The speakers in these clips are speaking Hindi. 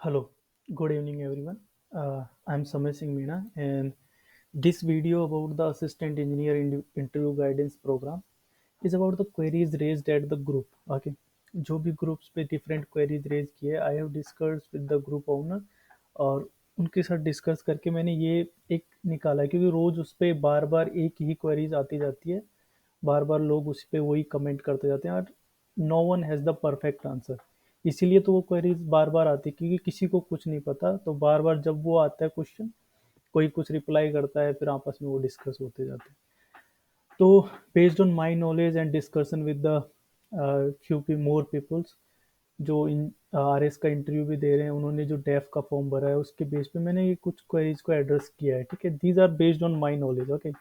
Hello, good evening everyone. I'm Samay Singh Meena and this video about the Assistant Engineer Interview Guidance Program is about the queries raised at the group. Okay, जो भी ग्रुप्स पे डिफरेंट क्वेरीज रेज किए I have discuss with the group owner और उनके साथ डिस्कस करके मैंने ये एक निकाला है, क्योंकि रोज उस पर बार बार एक ही क्वेरीज आती जाती है। बार बार लोग उस पर वही कमेंट करते जाते हैं और no one has the perfect answer. इसीलिए तो वो क्वेरीज बार बार आती है, क्योंकि किसी को कुछ नहीं पता, तो बार बार जब वो आता है क्वेश्चन कोई कुछ रिप्लाई करता है, फिर आपस में वो डिस्कस होते जाते हैं। तो based on my knowledge and discussion with the few P more peoples जो इन आर एस का इंटरव्यू भी दे रहे हैं, उन्होंने जो डेफ का फॉर्म भरा है उसके बेस पे मैंने ये कुछ क्वेरीज को एड्रेस किया है। ठीक है, these are based on my knowledge. Okay,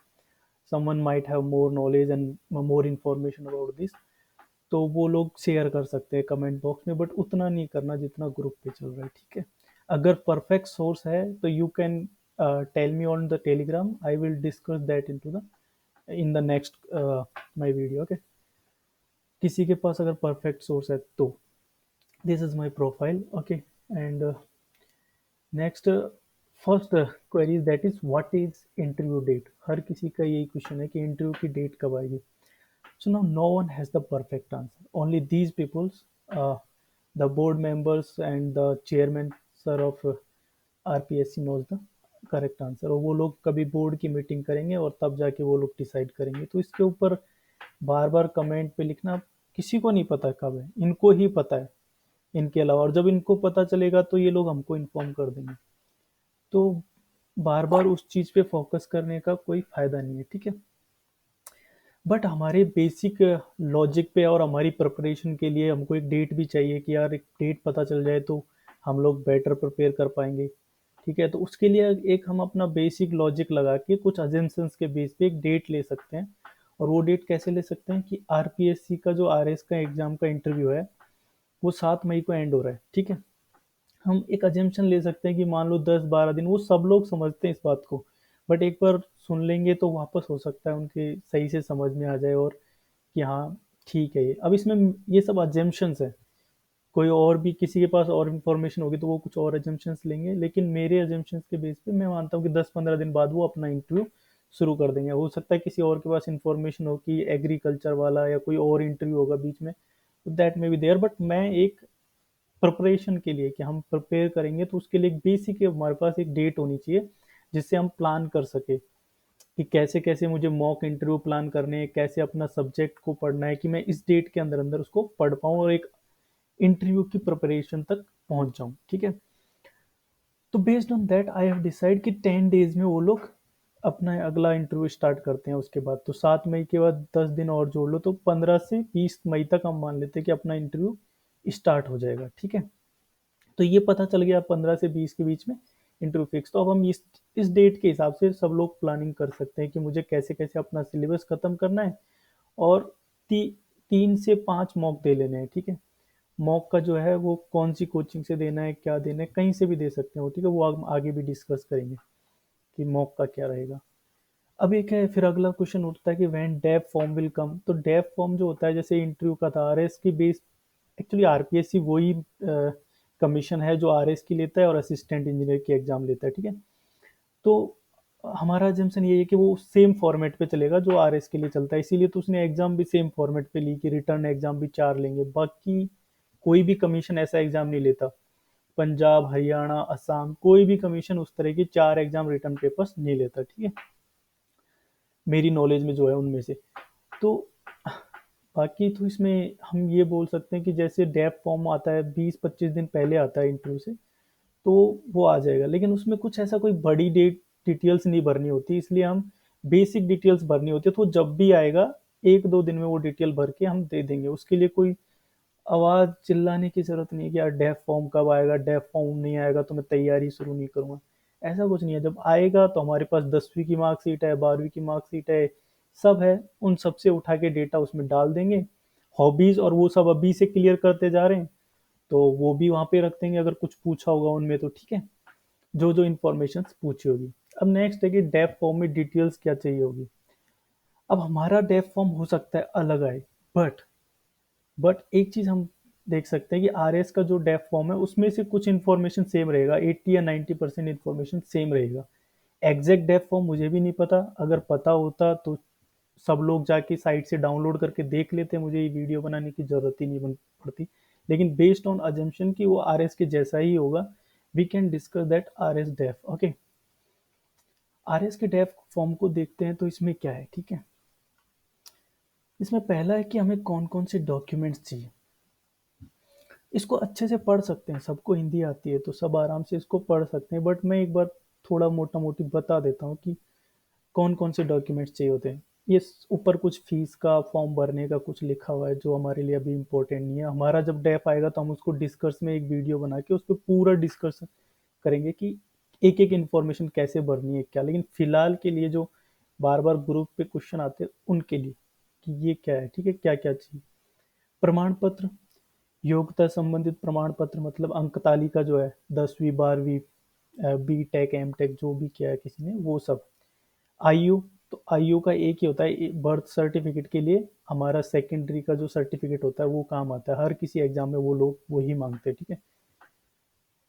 someone might have more knowledge and more information about this, तो वो लोग शेयर कर सकते हैं कमेंट बॉक्स में, बट उतना नहीं करना जितना ग्रुप पे चल रहा है। ठीक है, अगर परफेक्ट सोर्स है तो you can tell me on the Telegram, I will discuss that into the in the next my video. Okay, किसी के पास अगर परफेक्ट सोर्स है तो this is my profile. Okay, and next first query that is what is interview date. हर किसी का यही क्वेश्चन है कि इंटरव्यू की डेट कब आएगी। So now no one has the perfect answer. Only these people's, the board members and the chairman sir of RPSC knows the correct answer, और वो लोग कभी बोर्ड की मीटिंग करेंगे और तब जाके वो लोग डिसाइड करेंगे। तो इसके ऊपर बार बार कमेंट पे लिखना किसी को नहीं पता कब है, इनको ही पता है इनके अलावा, और जब इनको पता चलेगा तो ये लोग हमको इन्फॉर्म कर देंगे। तो बार बार उस चीज़ पे फोकस करने का कोई फायदा नहीं है। ठीक है, बट हमारे बेसिक लॉजिक पे और हमारी प्रिपरेशन के लिए हमको एक डेट भी चाहिए कि यार एक डेट पता चल जाए तो हम लोग बेटर प्रिपेयर कर पाएंगे। ठीक है, तो उसके लिए एक हम अपना बेसिक लॉजिक लगा के कुछ अजम्पशंस के बेस पे एक डेट ले सकते हैं। और वो डेट कैसे ले सकते हैं कि आरपीएससी का जो आरएस का एग्जाम का इंटरव्यू है वो 7 मई को एंड हो रहा है। ठीक है, हम एक अजम्पशन ले सकते हैं कि मान लो 10-12 दिन, वो सब लोग समझते हैं इस बात को, बट एक बार सुन लेंगे तो वापस हो सकता है उनके सही से समझ में आ जाए और कि हाँ ठीक है ये। अब इसमें ये सब अजम्पशंस है, कोई और भी किसी के पास और इन्फॉर्मेशन होगी तो वो कुछ और अजम्पशंस लेंगे, लेकिन मेरे अजम्पशंस के बेस पे मैं मानता हूँ कि 10-15 दिन बाद वो अपना इंटरव्यू शुरू कर देंगे। हो सकता है किसी और के पास इन्फॉर्मेशन हो कि एग्रीकल्चर वाला या कोई और इंटरव्यू होगा बीच में, तो that may be there, but मैं एक प्रिपरेशन के लिए कि हम प्रिपेयर करेंगे तो उसके लिए एक बेसिक हमारे पास एक डेट होनी चाहिए जिससे हम प्लान कर सके कि कैसे कैसे मुझे मॉक इंटरव्यू प्लान करने हैं, कैसे अपना सब्जेक्ट को पढ़ना है कि मैं इस डेट के अंदर अंदर उसको पढ़ पाऊँ और एक इंटरव्यू की प्रिपरेशन तक पहुंच जाऊं। ठीक है, तो based on that I have decide कि 10 डेज में वो लोग अपना अगला इंटरव्यू स्टार्ट करते हैं। उसके बाद तो 7 मई के बाद 10 दिन और जोड़ लो तो 15 से 20 मई तक हम मान लेते हैं कि अपना इंटरव्यू स्टार्ट हो जाएगा। ठीक है, तो ये पता चल गया 15 से 20 के बीच में इंटरव्यू फिक्स। तो अब हम इस डेट के हिसाब से सब लोग प्लानिंग कर सकते हैं कि मुझे कैसे कैसे अपना सिलेबस खत्म करना है और 3 से 5 मॉक दे लेने हैं। ठीक है, मॉक का जो है वो कौन सी कोचिंग से देना है, क्या देना है, कहीं से भी दे सकते हो। ठीक है, वो हम आगे भी डिस्कस करेंगे कि मॉक का क्या रहेगा। अब एक है, फिर अगला क्वेश्चन उठता है कि when DAF form will come. तो डेफ फॉर्म जो होता है जैसे इंटरव्यू का था आरएस की बेस, एक्चुअली आरपीएससी वही कमीशन है जो आरएस की लेता है और असिस्टेंट इंजीनियर की एग्जाम लेता है। ठीक है, तो हमारा जमसन ये है कि वो सेम फॉर्मेट पे चलेगा जो आरएस के लिए चलता है, इसीलिए तो उसने एग्जाम भी सेम फॉर्मेट पे ली कि रिटर्न एग्जाम भी 4 लेंगे। बाकी कोई भी कमीशन ऐसा एग्जाम नहीं लेता, पंजाब हरियाणा असम कोई भी कमीशन उस तरह की 4 एग्जाम रिटर्न पेपर्स नहीं लेता। ठीक है, मेरी नॉलेज में जो है उनमें से। तो बाकी तो इसमें हम ये बोल सकते हैं कि जैसे डेप फॉर्म आता है 20-25 दिन पहले आता है इंटरव्यू से, तो वो आ जाएगा, लेकिन उसमें कुछ ऐसा कोई बड़ी डेट डिटेल्स नहीं भरनी होती, इसलिए हम बेसिक डिटेल्स भरनी होती है, तो जब भी आएगा 1-2 दिन में वो डिटेल भर के हम दे देंगे। उसके लिए कोई आवाज़ चिल्लाने की ज़रूरत नहीं है कि यार डेफ फॉर्म कब आएगा, डेफ फॉर्म नहीं आएगा तो मैं तैयारी शुरू नहीं करूँगा। ऐसा कुछ नहीं है, जब आएगा तो हमारे पास 10वीं की मार्कशीट है, 12वीं की मार्कशीट है, सब है, उन सब से उठा के डेटा उसमें डाल देंगे। हॉबीज़ और वो सब अभी से क्लियर करते जा रहे हैं, तो वो भी वहाँ पे रख देंगे अगर कुछ पूछा होगा उनमें तो। ठीक है, जो जो इन्फॉर्मेशन पूछी होगी। अब नेक्स्ट है कि डेफ फॉर्म में डिटेल्स क्या चाहिए होगी। अब हमारा डेफ फॉर्म हो सकता है अलग आए, बट एक चीज़ हम देख सकते हैं कि आरएस का जो डेफ फॉर्म है उसमें से कुछ इन्फॉर्मेशन सेम रहेगा, 80 या 90% इन्फॉर्मेशन सेम रहेगा। एग्जैक्ट डेफ फॉर्म मुझे भी नहीं पता, अगर पता होता तो सब लोग जाके साइट से डाउनलोड करके देख लेते, मुझे ये वीडियो बनाने की जरूरत ही नहीं पड़ती। लेकिन बेस्ड ऑन अजम्पशन कि वो आरएस के जैसा ही होगा, we can discuss that RS DAF. Okay, RS के डेफ फॉर्म को देखते हैं तो इसमें क्या है, ठीक है। इसमें पहला है कि हमें कौन कौन से डॉक्यूमेंट्स चाहिए। इसको अच्छे से पढ़ सकते हैं, सबको हिंदी आती है तो सब आराम से इसको पढ़ सकते हैं, बट मैं एक बार थोड़ा मोटा मोटी बता देता हूँ कि कौन कौन से डॉक्यूमेंट्स चाहिए होते हैं। ये ऊपर कुछ फीस का फॉर्म भरने का कुछ लिखा हुआ है जो हमारे लिए अभी इम्पोर्टेंट नहीं है। हमारा जब डेफ आएगा तो हम उसको डिस्कस में एक वीडियो बना के उस पर पूरा डिस्कस करेंगे कि एक एक इन्फॉर्मेशन कैसे भरनी है क्या। लेकिन फिलहाल के लिए जो बार बार ग्रुप पे क्वेश्चन आते हैं उनके लिए कि ये क्या है, ठीक है, क्या क्या चाहिए। प्रमाण पत्र, योग्यता संबंधित प्रमाण पत्र, मतलब अंक तालिका जो है 10वीं 12वीं, बी टेक एम टेक जो भी किया है किसी ने वो सब। आयु, तो आयु का एक ही होता है, बर्थ सर्टिफिकेट के लिए हमारा सेकेंडरी का जो सर्टिफिकेट होता है वो काम आता है, हर किसी एग्जाम में वो लोग वही मांगते हैं, ठीक है।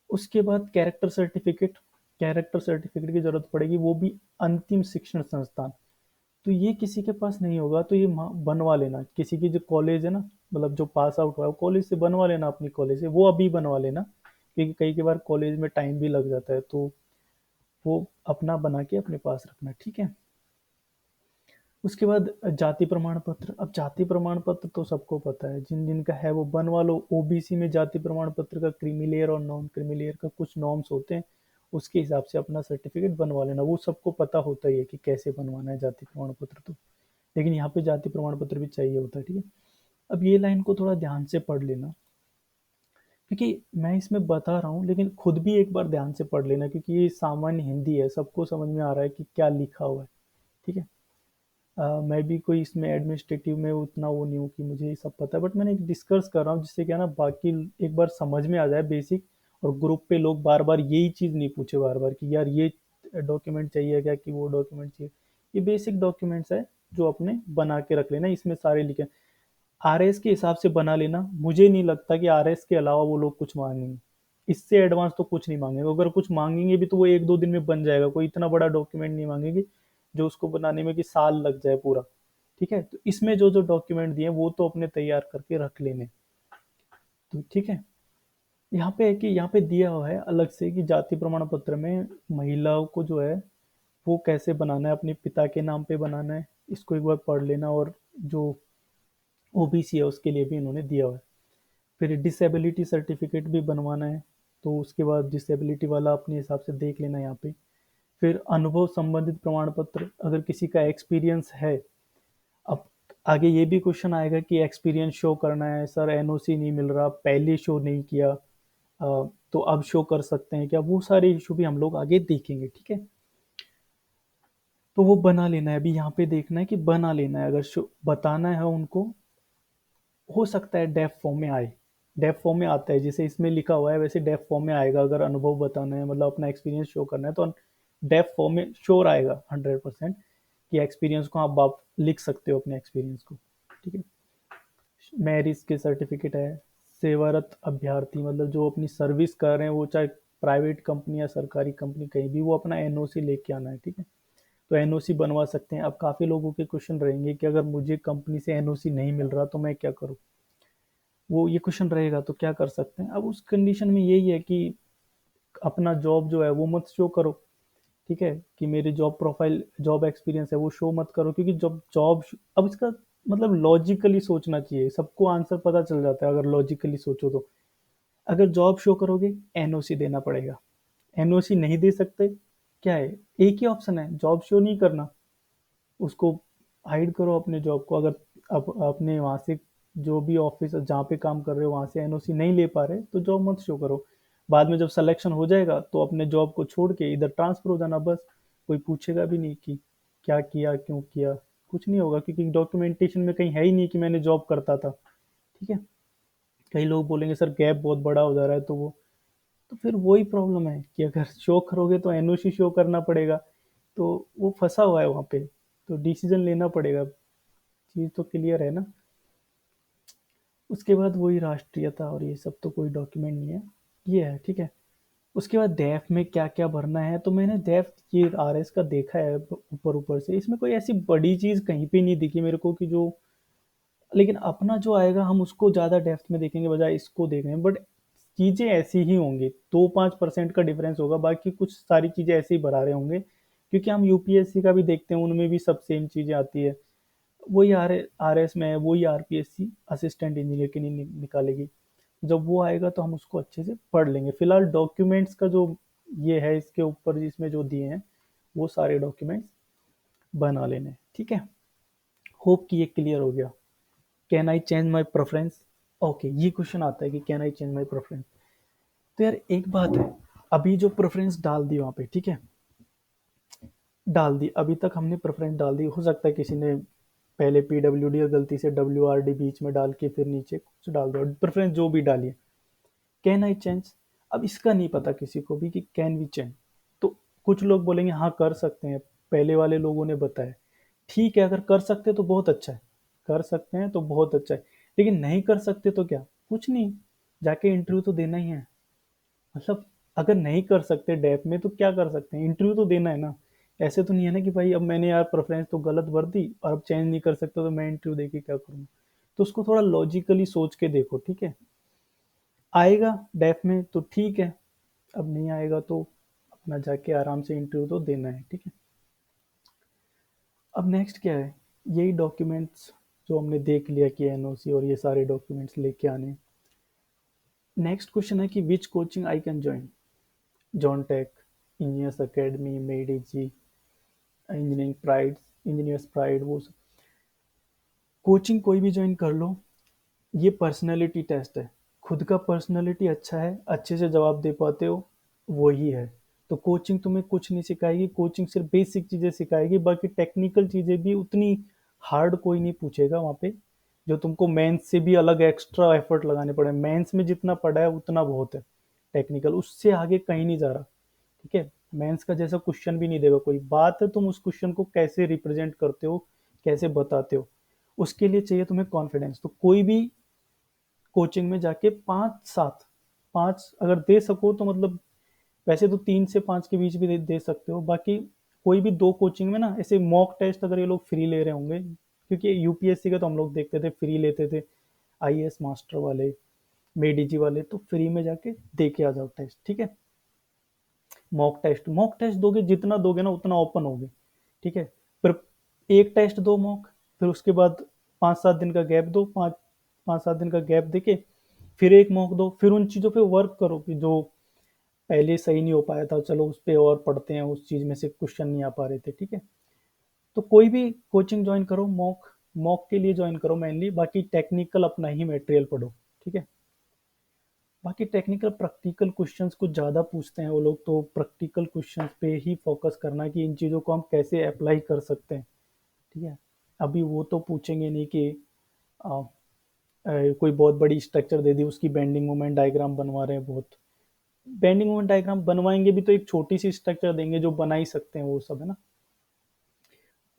उसके बाद कैरेक्टर सर्टिफिकेट, कैरेक्टर सर्टिफिकेट की जरूरत पड़ेगी, वो भी अंतिम शिक्षण संस्थान। तो ये किसी के पास नहीं होगा तो ये बनवा लेना, किसी की जो कॉलेज है ना, मतलब जो पास आउट हुआ है कॉलेज से बनवा लेना, अपनी कॉलेज से वो अभी बनवा लेना, क्योंकि कई के बार कॉलेज में टाइम भी लग जाता है, तो वो अपना बना के अपने पास रखना, ठीक है। उसके बाद जाति प्रमाण पत्र। अब जाति प्रमाण पत्र तो सबको पता है, जिन जिनका है वो बनवा लो। ओबीसी में जाति प्रमाण पत्र का क्रीमी और नॉन क्रीमी का कुछ नॉर्म्स होते हैं, उसके हिसाब से अपना सर्टिफिकेट बनवा लेना, वो सबको पता होता ही है कि कैसे बनवाना है जाति प्रमाण पत्र तो। लेकिन यहाँ पे जाति प्रमाण पत्र भी चाहिए होता है, ठीक है। अब ये लाइन को थोड़ा ध्यान से पढ़ लेना, क्योंकि मैं इसमें बता रहा हूँ लेकिन खुद भी एक बार ध्यान से पढ़ लेना, क्योंकि ये सामान्य हिंदी है, सबको समझ में आ रहा है कि क्या लिखा हुआ है, ठीक है। मैं भी कोई इसमें एडमिनिस्ट्रेटिव में उतना वो नहीं हूँ कि मुझे ये सब पता है, बट मैंने एक डिस्कस कर रहा हूँ जिससे क्या ना बाकी एक बार समझ में आ जाए बेसिक, और ग्रुप पे लोग बार बार यही चीज़ नहीं पूछे बार बार कि यार ये डॉक्यूमेंट चाहिए क्या, कि वो डॉक्यूमेंट चाहिए। ये बेसिक डॉक्यूमेंट्स है जो अपने बना के रख लेना, इसमें सारे लिखे। आरएस के हिसाब से बना लेना, मुझे नहीं लगता कि आरएस के अलावा वो लोग कुछ मांगेंगे, इससे एडवांस तो कुछ नहीं मांगेंगे। अगर कुछ मांगेंगे भी तो वो एक दो दिन में बन जाएगा, कोई इतना बड़ा डॉक्यूमेंट नहीं मांगेंगे जो उसको बनाने में कि साल लग जाए पूरा, ठीक है। तो इसमें जो जो डॉक्यूमेंट दिए वो तो अपने तैयार करके रख लेने, तो ठीक है। यहाँ पे है कि यहाँ पे दिया हुआ है अलग से कि जाति प्रमाण पत्र में महिलाओं को जो है वो कैसे बनाना है, अपने पिता के नाम पे बनाना है, इसको एक बार पढ़ लेना। और जो ओबीसी है उसके लिए भी इन्होंने दिया हुआ है। फिर डिसेबिलिटी सर्टिफिकेट भी बनवाना है, तो उसके बाद डिसेबिलिटी वाला अपने हिसाब से देख लेना यहाँ पे। फिर अनुभव संबंधित प्रमाण पत्र, अगर किसी का एक्सपीरियंस है। अब आगे ये भी क्वेश्चन आएगा कि एक्सपीरियंस शो करना है, सर एनओसी नहीं मिल रहा, पहले शो नहीं किया, तो अब शो कर सकते हैं क्या, वो सारे इशू भी हम लोग आगे देखेंगे, ठीक है। तो वो बना लेना है, अभी यहाँ पे देखना है कि बना लेना है, अगर शो बताना है उनको, हो सकता है डेफ फॉर्म में आए, डेफ फॉर्म में आता है जैसे इसमें लिखा हुआ है वैसे डेफ फॉर्म में आएगा। अगर अनुभव बताना है, मतलब अपना एक्सपीरियंस शो करना है, तो डेफ फॉर्म में श्योर आएगा 100% कि एक्सपीरियंस को आप लिख सकते हो अपने एक्सपीरियंस को, ठीक है। मैरिज के सर्टिफिकेट है। सेवारत अभ्यर्थी, मतलब जो अपनी सर्विस कर रहे हैं, वो चाहे प्राइवेट कंपनी या सरकारी कंपनी कहीं भी, वो अपना एनओसी लेके आना है, ठीक है। तो एनओसी बनवा सकते हैं। अब काफ़ी लोगों के क्वेश्चन रहेंगे कि अगर मुझे कंपनी से एनओसी नहीं मिल रहा तो मैं क्या करूँ, वो ये क्वेश्चन रहेगा, तो क्या कर सकते हैं। अब उस कंडीशन में यही है कि अपना जॉब जो है वो मत शो करो, ठीक है, कि मेरी जॉब प्रोफाइल जॉब एक्सपीरियंस है वो शो मत करो, क्योंकि जब जॉब, अब इसका मतलब लॉजिकली सोचना चाहिए, सबको आंसर पता चल जाता है अगर लॉजिकली सोचो तो। अगर जॉब शो करोगे एनओसी देना पड़ेगा, एनओसी नहीं दे सकते, क्या है, एक ही ऑप्शन है, जॉब शो नहीं करना, उसको हाइड करो अपने जॉब को। अगर अपने वहाँ से जो भी ऑफिस जहाँ पे काम कर रहे हो वहाँ से एनओसी नहीं ले पा रहे तो जॉब मत शो करो। बाद में जब सिलेक्शन हो जाएगा तो अपने जॉब को छोड़ के इधर ट्रांसफर हो जाना, बस। कोई पूछेगा भी नहीं कि क्या किया क्यों किया, कुछ नहीं होगा, क्योंकि डॉक्यूमेंटेशन में कहीं है ही नहीं कि मैंने जॉब करता था, ठीक है। कई लोग बोलेंगे सर गैप बहुत बड़ा हो जा रहा है, तो वो, तो फिर वही प्रॉब्लम है कि अगर शो करोगे तो एनओसी शो करना पड़ेगा, तो वो फंसा हुआ है वहाँ पे, तो डिसीजन लेना पड़ेगा। चीज़ तो क्लियर है ना। उसके बाद वही राष्ट्रीयता और ये सब तो कोई डॉक्यूमेंट नहीं है, ये है ठीक है। उसके बाद डेफ में क्या क्या भरना है, तो मैंने डेफ ये आरएस का देखा है ऊपर ऊपर से, इसमें कोई ऐसी बड़ी चीज़ कहीं पे नहीं दिखी मेरे को कि जो, लेकिन अपना जो आएगा हम उसको ज़्यादा डेप्थ में देखेंगे बजाय इसको देखने, बट चीज़ें ऐसी ही होंगी, 2-5% का डिफरेंस होगा, बाकी कुछ सारी चीज़ें ऐसे ही भरा रहे होंगे, क्योंकि हम यूपीएससी का भी देखते हैं उनमें भी सब सेम चीज़ें आती है, वही आर एस में है, वही आरपीएससी असिस्टेंट इंजीनियर के लिए निकालेगी। जब वो आएगा तो हम उसको अच्छे से पढ़ लेंगे। फिलहाल डॉक्यूमेंट्स का जो ये है इसके ऊपर जिसमें जो दिए हैं वो सारे डॉक्यूमेंट्स बना लेने, ठीक है। होप कि ये क्लियर हो गया। Can I change my preference, okay, ये क्वेश्चन आता है कि can I change my preference. तो यार एक बात है, अभी जो प्रेफरेंस डाल दी वहां पे, ठीक है, डाल दी, अभी तक हमने प्रेफरेंस डाल दी, हो सकता है किसी ने पहले पीडब्ल्यूडी और गलती से डब्ल्यूआरडी बीच में डाल के फिर नीचे कुछ डाल दो, प्रेफरेंस जो भी डालिए, कैन आई चेंज। अब इसका नहीं पता किसी को भी कि कैन वी चेंज, तो कुछ लोग बोलेंगे हाँ कर सकते हैं, पहले वाले लोगों ने बताया, ठीक है, अगर कर सकते तो बहुत अच्छा है, कर सकते हैं तो बहुत अच्छा है, लेकिन नहीं कर सकते तो क्या, कुछ नहीं, जाके इंटरव्यू तो देना ही है। मतलब अगर नहीं कर सकते डेप में तो क्या कर सकते हैं, इंटरव्यू तो देना है ना। ऐसे तो नहीं है ना कि भाई अब मैंने यार प्रेफरेंस तो गलत भर दी और अब चेंज नहीं कर सकता तो मैं इंटरव्यू दे के क्या करूँगा। तो उसको थोड़ा लॉजिकली सोच के देखो, ठीक है। आएगा डेफ में तो ठीक है, अब नहीं आएगा तो अपना जाके आराम से इंटरव्यू तो देना है, ठीक है। अब नेक्स्ट क्या है, यही डॉक्यूमेंट्स जो हमने देख लिया कि एनओसी और ये सारे डॉक्यूमेंट्स लेके आने। नेक्स्ट क्वेश्चन है कि which coaching I can join, John Tech, engineers academy, Made Easy, engineering pride, engineers pride, वो सब कोचिंग कोई भी ज्वाइन कर लो। ये पर्सनैलिटी टेस्ट है, खुद का पर्सनैलिटी अच्छा है, अच्छे से जवाब दे पाते हो, वही है। तो कोचिंग तुम्हें कुछ नहीं सिखाएगी, कोचिंग सिर्फ बेसिक चीज़ें सिखाएगी, बाकी टेक्निकल चीज़ें भी उतनी हार्ड कोई नहीं पूछेगा वहाँ पे, जो तुमको मेंस से भी अलग एक्स्ट्रा एफर्ट लगाने पड़े। मेंस में जितना पढ़ा है उतना बहुत है, टेक्निकल उससे आगे कहीं नहीं जा रहा, ठीक है। मेंस का जैसा क्वेश्चन भी नहीं देगा कोई, बात है तुम उस क्वेश्चन को कैसे रिप्रेजेंट करते हो, कैसे बताते हो, उसके लिए चाहिए तुम्हें कॉन्फिडेंस। तो कोई भी कोचिंग में जाके 5-7, 5 अगर दे सको तो मतलब, वैसे तो 3 से 5 के बीच भी दे सकते हो, बाकी कोई भी 2 कोचिंग में ना ऐसे मॉक टेस्ट अगर ये लोग फ्री ले रहे होंगे, क्योंकि यूपीएससी का तो हम लोग देखते थे फ्री लेते थे, आईएएस मास्टर वाले, मेडीजी वाले, तो फ्री में जाके दे के आ जाओ टेस्ट, ठीक है। मॉक टेस्ट दोगे, जितना दोगे ना उतना ओपन होगे, ठीक है। फिर एक टेस्ट दो मॉक, फिर उसके बाद 5-7 दिन का गैप दो, 5-7 दिन का गैप देके फिर एक मॉक दो, फिर उन चीज़ों पे वर्क करो कि जो पहले सही नहीं हो पाया था, चलो उस पे और पढ़ते हैं, उस चीज़ में से क्वेश्चन नहीं आ पा रहे थे, ठीक है। तो कोई भी कोचिंग ज्वाइन करो, मॉक मॉक के लिए ज्वाइन करो मेनली, बाकी टेक्निकल अपना ही मटेरियल पढ़ो, ठीक है। बाकी टेक्निकल प्रैक्टिकल क्वेश्चंस कुछ ज़्यादा पूछते हैं वो लोग, तो प्रैक्टिकल क्वेश्चंस पे ही फोकस करना कि इन चीज़ों को हम कैसे अप्लाई कर सकते हैं, ठीक है। अभी वो तो पूछेंगे नहीं कि आ, कोई बहुत बड़ी स्ट्रक्चर दे दी उसकी बेंडिंग मोमेंट डायग्राम बनवा रहे हैं, बहुत बेंडिंग मोमेंट डायग्राम बनवाएंगे भी तो एक छोटी सी स्ट्रक्चर देंगे जो बना ही सकते हैं वो सब, है ना।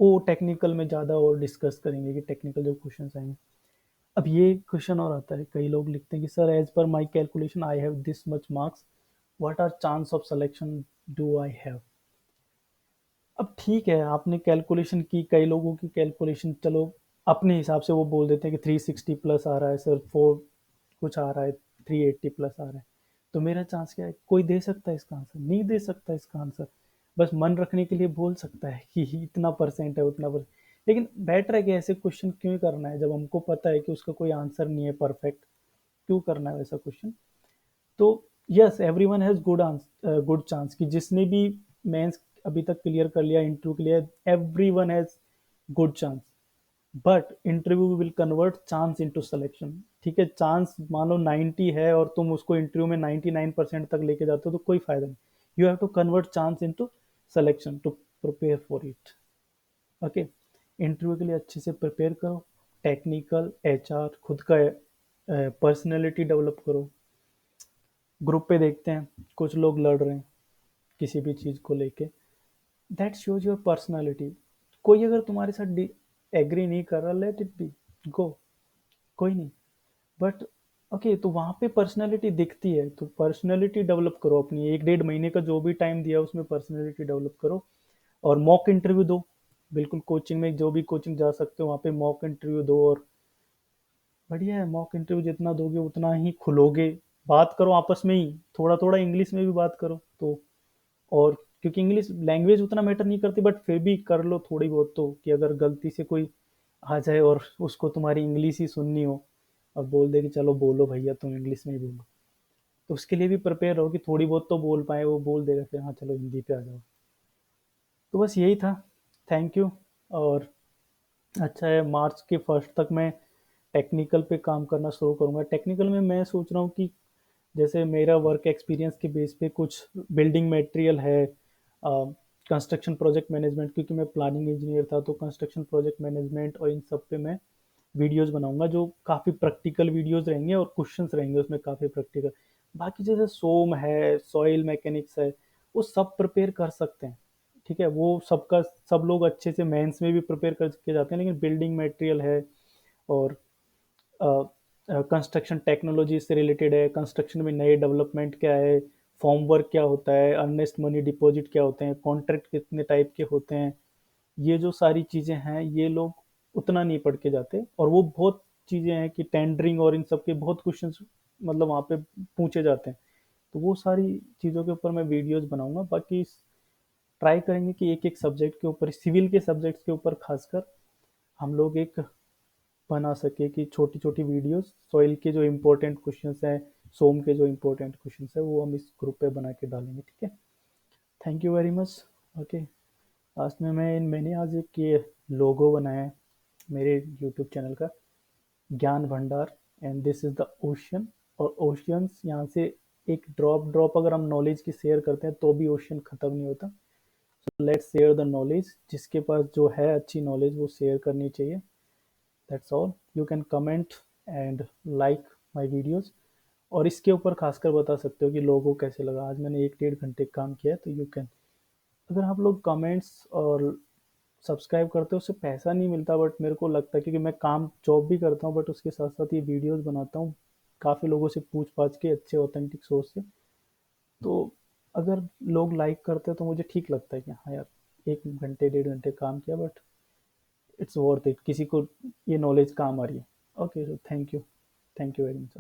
वो टेक्निकल में ज़्यादा और डिस्कस करेंगे कि टेक्निकल जो क्वेश्चन आएंगे। अब ये क्वेश्चन और आता है, कई लोग लिखते हैं कि sir as per my calculation I have this much marks, what are chance of selection do I have. अब ठीक है, आपने कैलकुलेशन की, कई लोगों की कैलकुलेशन चलो अपने हिसाब से वो बोल देते हैं कि 360 प्लस आ रहा है सर, 4 कुछ आ रहा है, 380 प्लस आ रहा है, तो मेरा चांस क्या है, कोई दे सकता है इसका आंसर, नहीं दे सकता इसका आंसर, बस मन रखने के लिए बोल सकता है कि इतना परसेंट है उतना परसेंट। लेकिन बेटर है कि ऐसे क्वेश्चन क्यों करना है जब हमको पता है कि उसका कोई आंसर नहीं है परफेक्ट, क्यों करना है वैसा क्वेश्चन। तो yes, everyone has good chance, कि जिसने भी मेंस अभी तक क्लियर कर लिया, interview clear, everyone has good chance, but interview will convert chance into selection, ठीक है। चांस मानो 90 है और तुम उसको इंटरव्यू में 99% तक लेके जाते हो तो कोई फायदा नहीं। You have to convert chance into selection to prepare for it, okay. Interview के लिए अच्छे से प्रिपेयर करो, टेक्निकल, एचआर, खुद का पर्सनैलिटी डेवलप करो। ग्रुप पे देखते हैं कुछ लोग लड़ रहे हैं किसी भी चीज़ को लेके, दैट शोज योर पर्सनालिटी। कोई अगर तुम्हारे साथ एग्री नहीं कर रहा, लेट इट बी, गो, कोई नहीं, बट ओके, तो वहाँ पे पर्सनैलिटी दिखती है, तो पर्सनैलिटी डेवलप करो अपनी, 1 डेढ़ महीने का जो भी टाइम दिया उसमें पर्सनैलिटी डेवलप करो। और मॉक इंटरव्यू दो, बिल्कुल कोचिंग में जो भी कोचिंग जा सकते हो वहाँ पे मॉक इंटरव्यू दो। और बढ़िया है, मॉक इंटरव्यू जितना दोगे उतना ही खुलोगे। बात करो आपस में ही, थोड़ा थोड़ा इंग्लिश में भी बात करो तो। और क्योंकि इंग्लिश लैंग्वेज उतना मैटर नहीं करती, बट फिर भी कर लो थोड़ी बहुत तो, कि अगर गलती से कोई आ जाए और उसको तुम्हारी इंग्लिश ही सुननी हो और बोल दे कि चलो बोलो भैया तुम इंग्लिश में ही बोलो, तो उसके लिए भी प्रिपेयर रहो कि थोड़ी बहुत तो बोल पाए, वो बोल देगा फिर हाँ चलो हिंदी पे आ जाओ। तो बस यही था। Thank you. और अच्छा है, मार्च के फर्स्ट तक मैं टेक्निकल पे काम करना शुरू करूँगा। टेक्निकल में मैं सोच रहा हूँ कि जैसे मेरा वर्क एक्सपीरियंस के बेस पे कुछ बिल्डिंग मटेरियल है, कंस्ट्रक्शन प्रोजेक्ट मैनेजमेंट, क्योंकि मैं प्लानिंग इंजीनियर था, तो कंस्ट्रक्शन प्रोजेक्ट मैनेजमेंट और इन सब पे मैं वीडियोस बनाऊंगा जो काफ़ी प्रैक्टिकल वीडियोस रहेंगे और क्वेश्चंस रहेंगे उसमें काफ़ी प्रैक्टिकल। बाकी जैसे सोम है, सॉइल मैकेनिक्स है, वो सब प्रिपेयर कर सकते हैं। ठीक है, वो सबका सब लोग अच्छे से मेंस में भी प्रिपेयर करके जाते हैं, लेकिन बिल्डिंग मटेरियल है और कंस्ट्रक्शन टेक्नोलॉजी से रिलेटेड है, कंस्ट्रक्शन में नए डेवलपमेंट क्या है, फॉर्म वर्क क्या होता है, अर्नेस्ट मनी डिपॉजिट क्या होते हैं, कॉन्ट्रैक्ट कितने टाइप के होते हैं, ये जो सारी चीज़ें हैं ये लोग उतना नहीं पढ़ के जाते। और वो बहुत चीज़ें हैं कि टेंडरिंग और इन सब के बहुत क्वेश्चंस मतलब वहाँ पे पूछे जाते हैं। तो वो सारी चीज़ों के ऊपर मैं वीडियोस बनाऊंगा। बाकी ट्राई करेंगे कि एक एक सब्जेक्ट के ऊपर, सिविल के सब्जेक्ट्स के ऊपर खासकर, हम लोग एक बना सके कि छोटी छोटी वीडियोस सॉइल के जो इम्पोर्टेंट क्वेश्चंस हैं, सोम के जो इम्पोर्टेंट क्वेश्चंस हैं, वो हम इस ग्रुप पे बना के डालेंगे। ठीक है, thank you very much. Okay, last में मैंने आज एक ये लोगो बनाया है मेरे यूट्यूब चैनल का, ज्ञान भंडार, and this is the ocean. और ओशियंस यहाँ से एक ड्रॉप ड्रॉप अगर हम नॉलेज की शेयर करते हैं तो भी ओशियन खत्म नहीं होता। So let's share the knowledge, जिसके पास जो है अच्छी नॉलेज वो शेयर करनी चाहिए। That's all. You can comment and like my videos. और इसके ऊपर खासकर बता सकते हो कि लोगों को कैसे लगा। आज मैंने 1 डेढ़ घंटे काम किया है, तो यू कैन, अगर आप लोग कमेंट्स और सब्सक्राइब करते हो उससे पैसा नहीं मिलता, बट मेरे को लगता है क्योंकि मैं काम जॉब भी करता हूँ बट उसके साथ साथ ये वीडियोस बनाता हूँ काफ़ी लोगों से पूछ पाछ के अच्छे ऑथेंटिक सोर्स से। तो अगर लोग लाइक करते हैं तो मुझे ठीक लगता है कि हाँ यार, 1 घंटे 1.5 घंटे काम किया बट इट्स वर्थ इट, किसी को ये नॉलेज काम आ रही है। Okay, so thank you very much.